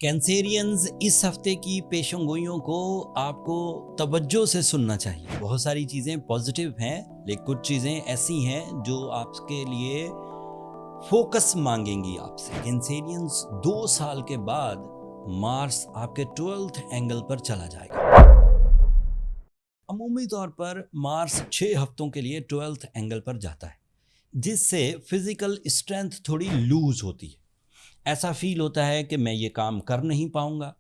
Cancerians इस हफ्ते की पेशंगोइयों को आपको तवज्जो से सुनना चाहिए। बहुत सारी चीज़ें पॉजिटिव हैं, लेकिन कुछ चीज़ें ऐसी हैं जो आपके लिए फोकस मांगेंगी आपसे। कैंसेरियंस 2 साल के बाद मार्स आपके 12th एंगल पर चला जाएगा। अमूमी तौर पर मार्स 6 हफ्तों के लिए 12th एंगल पर जाता है, जिससे फिजिकल स्ट्रेंथ थोड़ी लूज होती है। ऐसा फील होता है कि मैं ये काम कर नहीं पाऊंगा।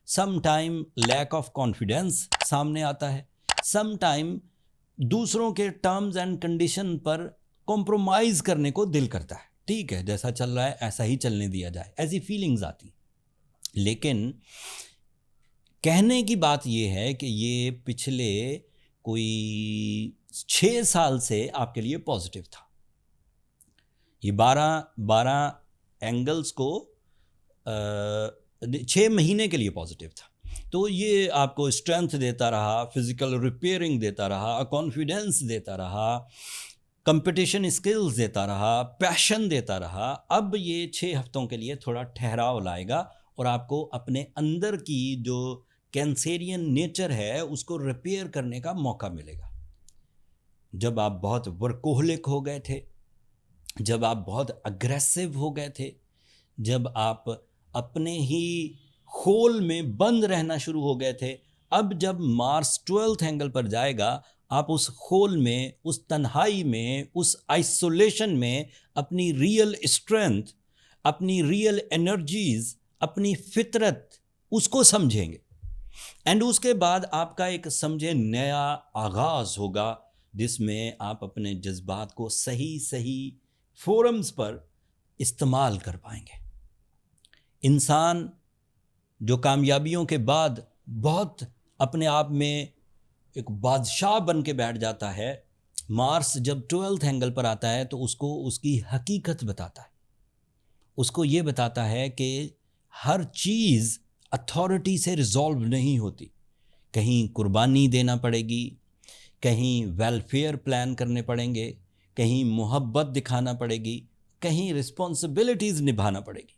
Some time lack of confidence सामने आता है। सम टाइम दूसरों के टर्म्स एंड कंडीशन पर कॉम्प्रोमाइज़ करने को दिल करता है। ठीक है, जैसा चल रहा है ऐसा ही चलने दिया जाए, ऐसी फीलिंग्स आती। लेकिन कहने की बात यह है कि ये पिछले कोई 6 साल से आपके लिए पॉजिटिव था। ये 12 एंगल्स को 6 महीने के लिए पॉजिटिव था। तो ये आपको स्ट्रेंथ देता रहा, फिजिकल रिपेयरिंग देता रहा, कॉन्फिडेंस देता रहा, कंपटीशन स्किल्स देता रहा, पैशन देता रहा। अब ये 6 हफ्तों के लिए थोड़ा ठहराव लाएगा और आपको अपने अंदर की जो कैंसेरियन नेचर है उसको रिपेयर करने का मौका मिलेगा। जब आप बहुत वर्कोहलिक हो गए थे, जब आप बहुत अग्रेसिव हो गए थे, जब आप अपने ही होल में बंद रहना शुरू हो गए थे, अब जब मार्स 12th एंगल पर जाएगा, आप उस होल में, उस तन्हाई में, उस आइसोलेशन में अपनी रियल स्ट्रेंथ, अपनी रियल एनर्जीज, अपनी फितरत, उसको समझेंगे। एंड उसके बाद आपका एक समझे नया आगाज होगा, जिसमें आप अपने जज्बात को सही सही फोरम्स पर इस्तेमाल कर पाएंगे। इंसान जो कामयाबियों के बाद बहुत अपने आप में एक बादशाह बन के बैठ जाता है, मार्स जब 12th एंगल पर आता है तो उसको उसकी हकीकत बताता है। उसको ये बताता है कि हर चीज़ अथॉरिटी से रिजॉल्व नहीं होती। कहीं कुर्बानी देना पड़ेगी, कहीं वेलफेयर प्लान करने पड़ेंगे, कहीं मोहब्बत दिखाना पड़ेगी, कहीं रिस्पॉन्सिबिलिटीज़ निभाना पड़ेगी।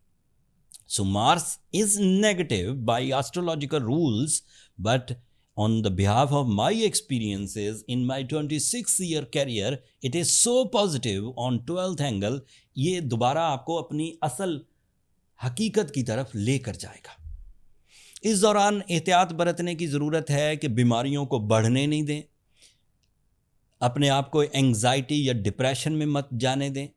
So Mars is negative by astrological rules, but on the behalf of my experiences in my 26-year career, it is so positive on 12th angle. ये दोबारा आपको अपनी असल हकीकत की तरफ लेकर जाएगा। इस दौरान एहतियात बरतने की ज़रूरत है कि बीमारियों को बढ़ने नहीं दें, अपने आप को एंग्जाइटी या डिप्रेशन में मत जाने दें।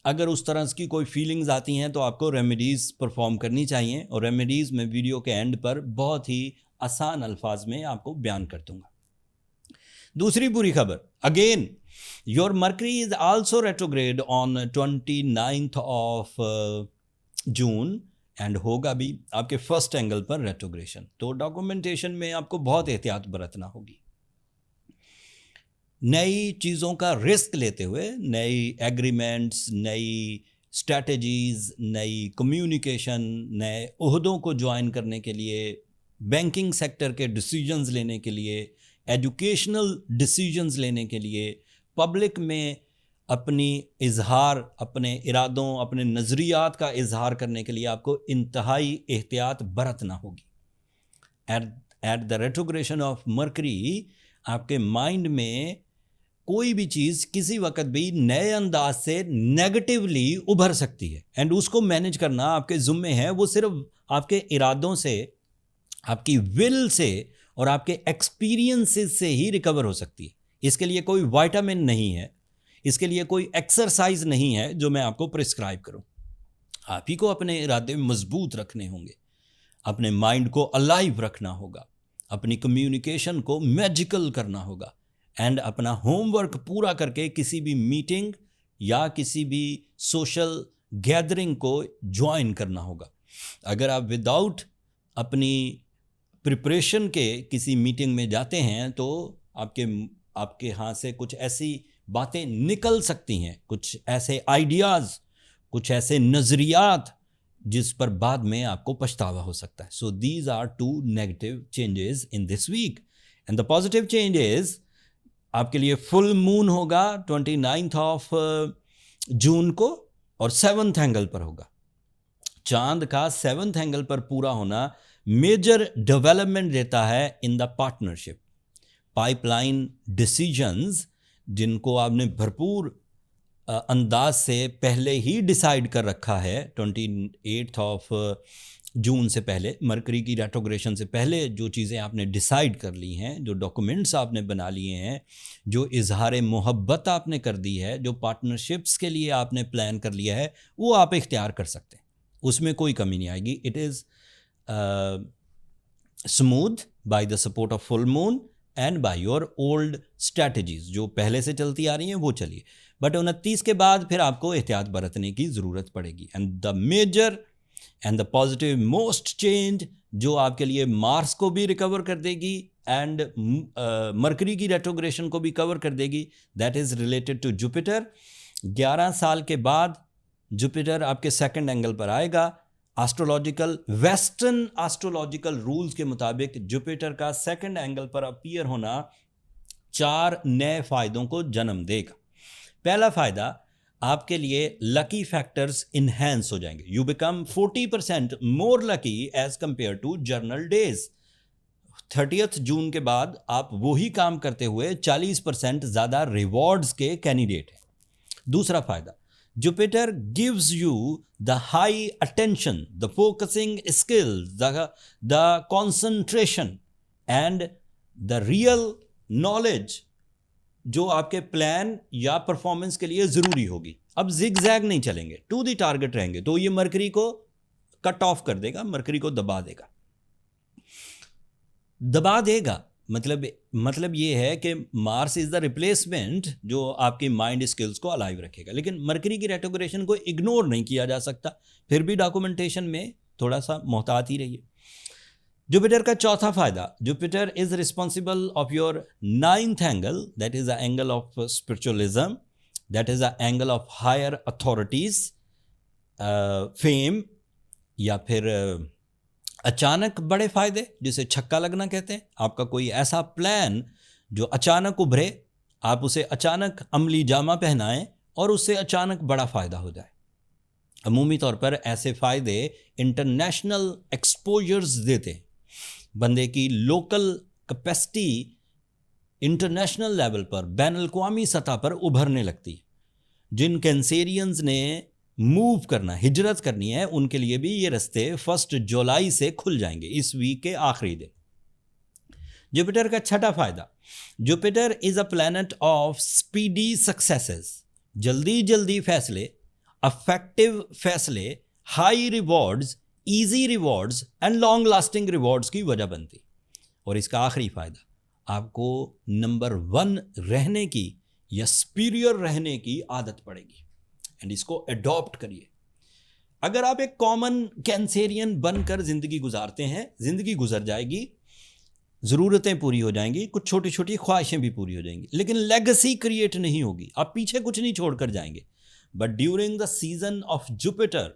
अगर उस तरह की कोई फीलिंग्स आती हैं तो आपको रेमेडीज़ परफॉर्म करनी चाहिए, और रेमेडीज़ में वीडियो के एंड पर बहुत ही आसान अल्फाज में आपको बयान कर दूंगा। दूसरी बुरी खबर, again your mercury is also retrograde on 29th of June and होगा भी आपके फर्स्ट एंगल पर रेट्रोग्रेशन। तो डॉक्यूमेंटेशन में आपको बहुत एहतियात बरतना होगी। नई चीज़ों का रिस्क लेते हुए, नई एग्रीमेंट्स, नई स्ट्रैटेजीज़, नई कम्युनिकेशन, नए ओहदों को ज्वाइन करने के लिए, बैंकिंग सेक्टर के डिसीजंस लेने के लिए, एजुकेशनल डिसीजंस लेने के लिए, पब्लिक में अपनी इजहार, अपने इरादों, अपने नज़रियात का इजहार करने के लिए आपको इंतहाई एहतियात बरतना होगी। At the retrogression of mercury आपके माइंड में कोई भी चीज़ किसी वक्त भी नए अंदाज से नेगेटिवली उभर सकती है, एंड उसको मैनेज करना आपके ज़िम्मे है। वो सिर्फ आपके इरादों से, आपकी विल से और आपके एक्सपीरियंसेस से ही रिकवर हो सकती है। इसके लिए कोई विटामिन नहीं है, इसके लिए कोई एक्सरसाइज नहीं है जो मैं आपको प्रिस्क्राइब करूं। आप ही को अपने इरादे मजबूत रखने होंगे, अपने माइंड को अलाइव रखना होगा, अपनी कम्युनिकेशन को मैजिकल करना होगा, एंड अपना होमवर्क पूरा करके किसी भी मीटिंग या किसी भी सोशल गैदरिंग को ज्वाइन करना होगा। अगर आप विदाउट अपनी प्रिपरेशन के किसी मीटिंग में जाते हैं तो आपके यहाँ से कुछ ऐसी बातें निकल सकती हैं, कुछ ऐसे आइडियाज़, कुछ ऐसे नज़रियात जिस पर बाद में आपको पछतावा हो सकता है। So these are 2 negative changes in this week, and the positive changes आपके लिए फुल मून होगा 29th ऑफ जून को और 7th एंगल पर होगा। चांद का 7th एंगल पर पूरा होना मेजर डेवलपमेंट देता है in the partnership. Pipeline decisions जिनको आपने भरपूर अंदाज से पहले ही डिसाइड कर रखा है, 28 ऑफ जून से पहले, मरकरी की रेट्रोग्रेशन से पहले जो चीज़ें आपने डिसाइड कर ली हैं, जो डॉक्यूमेंट्स आपने बना लिए हैं, जो इजहार मोहब्बत आपने कर दी है, जो पार्टनरशिप्स के लिए आपने प्लान कर लिया है, वो आप इख्तियार कर सकते हैं, उसमें कोई कमी नहीं आएगी। It is smooth by the support of full moon and by your old strategies, जो पहले से चलती आ रही हैं वो चलिए, बट 29 के बाद फिर आपको एहतियात बरतने की ज़रूरत पड़ेगी। And the major and the positive most change जो आपके लिए मार्स को भी रिकवर कर देगी एंड मरकरी की रेट्रोग्रेशन को भी कवर कर देगी, that is related to Jupiter. 11 साल के बाद जुपिटर आपके 2nd एंगल पर आएगा। एस्ट्रोलॉजिकल वेस्टर्न एस्ट्रोलॉजिकल रूल्स के मुताबिक जुपिटर का 2nd एंगल पर अपीयर होना 4 नए फ़ायदों को जन्म देगा। पहला फ़ायदा, आपके लिए लकी फैक्टर्स इन्हेंस हो जाएंगे। You become 40% more lucky as compare to general days. 30th June के बाद आप वही काम करते हुए 40% ज़्यादा रिवॉर्ड्स के कैंडिडेट हैं। दूसरा फ़ायदा, Jupiter gives you the high attention, the focusing skills, the concentration and the real knowledge जो आपके प्लान या परफॉर्मेंस के लिए ज़रूरी होगी। अब जिग-जैग नहीं चलेंगे, टू दी टारगेट रहेंगे, तो ये मरकरी को कट ऑफ कर देगा, मरकरी को दबा देगा। दबा देगा मतलब ये है कि मार्स इज़ द रिप्लेसमेंट जो आपकी माइंड स्किल्स को अलाइव रखेगा, लेकिन मरकरी की रेट्रोग्रेशन को इग्नोर नहीं किया जा सकता, फिर भी डॉक्यूमेंटेशन में थोड़ा सा मोहतात ही रहिए। जुपिटर का चौथा फायदा, Jupiter is responsible of your 9th angle, that is the angle of spiritualism, that is the angle of higher authorities, fame, या फिर अचानक बड़े फायदे जिसे छक्का लगना कहते हैं। आपका कोई ऐसा प्लान जो अचानक उभरे, आप उसे अचानक अमली जामा पहनाएं और उससे अचानक बड़ा फ़ायदा हो जाए। अमूमी तौर पर ऐसे फ़ायदे इंटरनेशनल एक्सपोजर्स देते हैं, बंदे की लोकल कैपेसिटी इंटरनेशनल लेवल पर, बैनुल-अक़वामी सतह पर उभरने लगती है। जिन कैंसेरियंस ने मूव करना, हिजरत करनी है, उनके लिए भी ये रास्ते 1 जुलाई से खुल जाएंगे, इस वीक के आखिरी दिन। जुपिटर का छठा फायदा, Jupiter is a planet of speedy successes, जल्दी फैसले, अफेक्टिव फैसले, high rewards, easy rewards and long lasting rewards की वजह बनती। और इसका आखिरी फायदा, आपको नंबर 1 रहने की या सुपीरियर रहने की आदत पड़ेगी, एंड इसको अडॉप्ट करिए। अगर आप एक कॉमन कैंसेरियन बनकर ज़िंदगी गुजारते हैं, ज़िंदगी गुजर जाएगी, ज़रूरतें पूरी हो जाएंगी, कुछ छोटी छोटी ख्वाहिशें भी पूरी हो जाएंगी, लेकिन लेगेसी क्रिएट नहीं होगी, आप पीछे कुछ नहीं छोड़कर जाएंगे। But during the season of Jupiter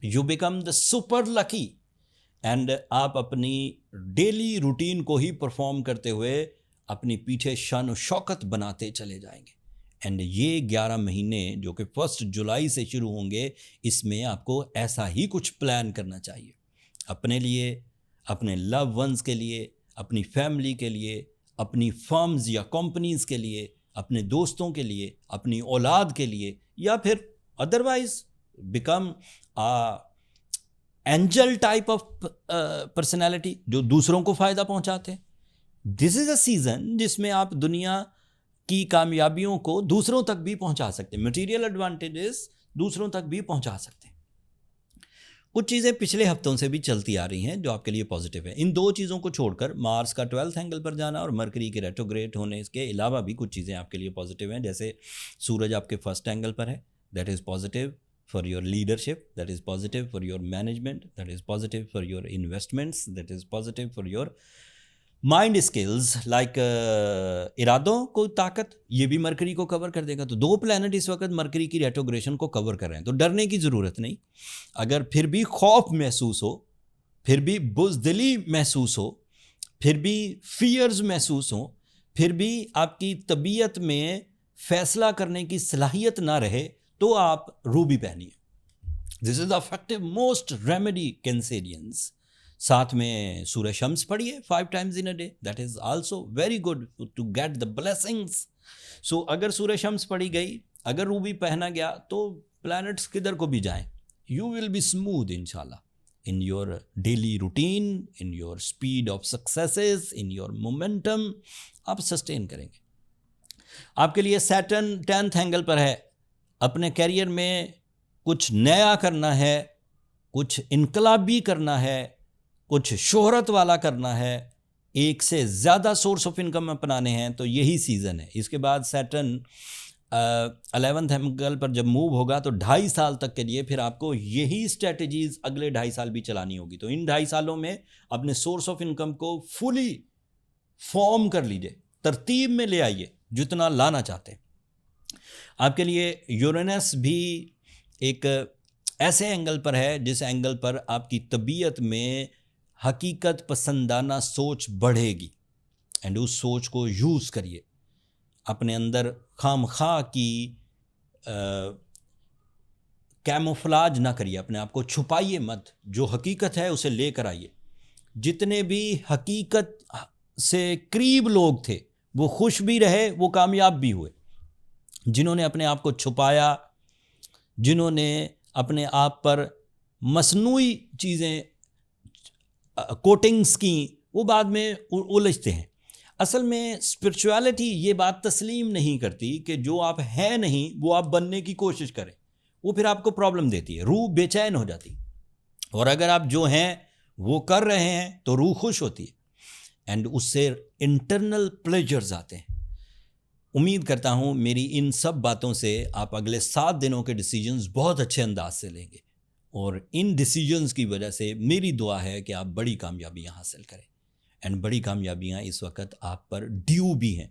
you become the super lucky, and आप अपनी डेली रूटीन को ही परफॉर्म करते हुए अपनी पीछे शान और शौकत बनाते चले जाएंगे। एंड ये 11 महीने जो कि 1 जुलाई से शुरू होंगे, इसमें आपको ऐसा ही कुछ प्लान करना चाहिए, अपने लिए, अपने लव वंस के लिए, अपनी फैमिली के लिए, अपनी फर्म्स या कंपनीज के लिए, अपने दोस्तों के लिए, अपनी औलाद के लिए, या फिर otherwise become angel type of personality जो दूसरों को फ़ायदा पहुंचाते हैं। दिस इज़ अ सीज़न जिसमें आप दुनिया की कामयाबियों को दूसरों तक भी पहुंचा सकते हैं, मटेरियल एडवांटेजेस दूसरों तक भी पहुंचा सकते हैं। कुछ चीज़ें पिछले हफ्तों से भी चलती आ रही हैं जो आपके लिए पॉजिटिव है। इन 2 चीज़ों को छोड़कर मार्स का 12th एंगल पर जाना और मरकरी के रेट्रोग्रेड होने, इसके अलावा भी कुछ चीज़ें आपके लिए पॉजिटिव हैं। जैसे सूरज आपके 1st एंगल पर है, that is positive for your leadership, that is positive for your management, that is positive for your investments, that is positive for your mind skills like इरादों को ताकत, ये भी मरकरी को कवर कर देगा। तो 2 प्लैनेट इस वक्त मरकरी की रेट्रोग्रेशन को कवर कर रहे हैं, तो डरने की ज़रूरत नहीं। अगर फिर भी खौफ महसूस हो, फिर भी बुज़दिली महसूस हो, फिर भी फियर्स महसूस हो, फिर भी आपकी तबीयत में फ़ैसला करने की सलाहियत ना रहे, तो आप रूबी पहनिए। This is the effective most remedy Cancerians. साथ में सूरह शम्स पढ़िए 5 times in a day, that is also very good to get the blessings. So अगर सूरह शम्स पढ़ी गई, अगर रूबी पहना गया, तो प्लैनेट्स किधर को भी जाएं, यू विल बी स्मूथ इंशाल्लाह in your daily routine, in your speed of successes, in your momentum, आप सस्टेन करेंगे। आपके लिए सैटर्न 10th एंगल पर है। अपने कैरियर में कुछ नया करना है, कुछ इनकलाबी करना है, कुछ शोहरत वाला करना है, एक से ज़्यादा सोर्स ऑफ इनकम अपनाने हैं, तो यही सीज़न है। इसके बाद सैटर्न 11th एंगल पर जब मूव होगा तो 2.5 साल तक के लिए फिर आपको यही स्ट्रेटजीज अगले 2.5 साल भी चलानी होगी। तो इन 2.5 सालों में अपने सोर्स ऑफ इनकम को फुली फॉर्म कर लीजिए, तरतीब में ले आइए जितना लाना चाहते हैं। आपके लिए यूरेनस भी एक ऐसे एंगल पर है जिस एंगल पर आपकी तबीयत में हकीकत पसंदाना सोच बढ़ेगी, एंड उस सोच को यूज़ करिए। अपने अंदर खामखा की कैमोफ्लाज ना करिए, अपने आप को छुपाइए मत, जो हकीकत है उसे लेकर आइए। जितने भी हकीकत से करीब लोग थे वो खुश भी रहे, वो कामयाब भी हुए। जिन्होंने अपने आप को छुपाया, जिन्होंने अपने आप पर मसनूई चीज़ें कोटिंग्स की, वो बाद में उलझते हैं। असल में स्पिरिचुअलिटी ये बात तस्लीम नहीं करती कि जो आप हैं नहीं वो आप बनने की कोशिश करें, वो फिर आपको प्रॉब्लम देती है, रूह बेचैन हो जाती। और अगर आप जो हैं वो कर रहे हैं तो रूह खुश होती है, एंड उससे इंटरनल प्लेजर्स आते हैं। उम्मीद करता हूँ मेरी इन सब बातों से आप अगले 7 दिनों के डिसीजंस बहुत अच्छे अंदाज से लेंगे, और इन डिसीजंस की वजह से मेरी दुआ है कि आप बड़ी कामयाबियाँ हासिल करें। एंड बड़ी कामयाबियाँ इस वक्त आप पर ड्यू भी हैं,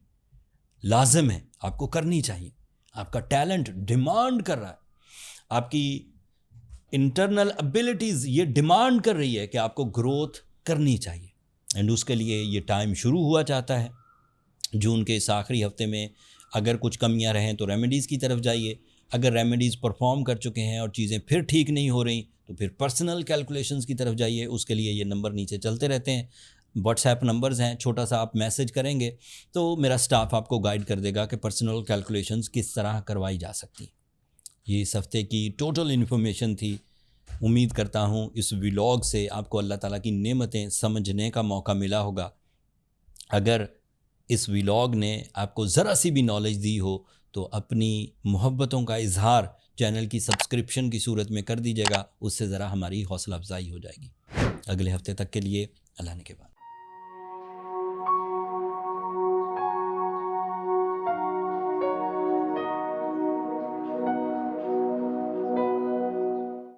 लाजिम है, आपको करनी चाहिए। आपका टैलेंट डिमांड कर रहा है, आपकी इंटरनल एबिलिटीज़ ये डिमांड कर रही है कि आपको ग्रोथ करनी चाहिए, एंड उसके लिए ये टाइम शुरू हुआ चाहता है। जून के इस आखिरी हफ्ते में अगर कुछ कमियां रहें तो रेमेडीज़ की तरफ जाइए। अगर रेमेडीज़ परफॉर्म कर चुके हैं और चीज़ें फिर ठीक नहीं हो रही तो फिर पर्सनल कैलकुलेशंस की तरफ जाइए। उसके लिए ये नंबर नीचे चलते रहते हैं, व्हाट्सएप नंबर्स हैं, छोटा सा आप मैसेज करेंगे तो मेरा स्टाफ आपको गाइड कर देगा कि पर्सनल कैलकुलेशंस किस तरह करवाई जा सकती। ये इस हफ्ते की टोटल इन्फॉर्मेशन थी। उम्मीद करता हूँ इस व्लॉग से आपको अल्लाह ताला की नेमतें समझने का मौका मिला होगा। अगर इस व्लॉग ने आपको ज़रा सी भी नॉलेज दी हो तो अपनी मोहब्बतों का इजहार चैनल की सब्सक्रिप्शन की सूरत में कर दीजिएगा, उससे ज़रा हमारी हौसला अफजाई हो जाएगी। अगले हफ्ते तक के लिए अल्लाह ने के बाद।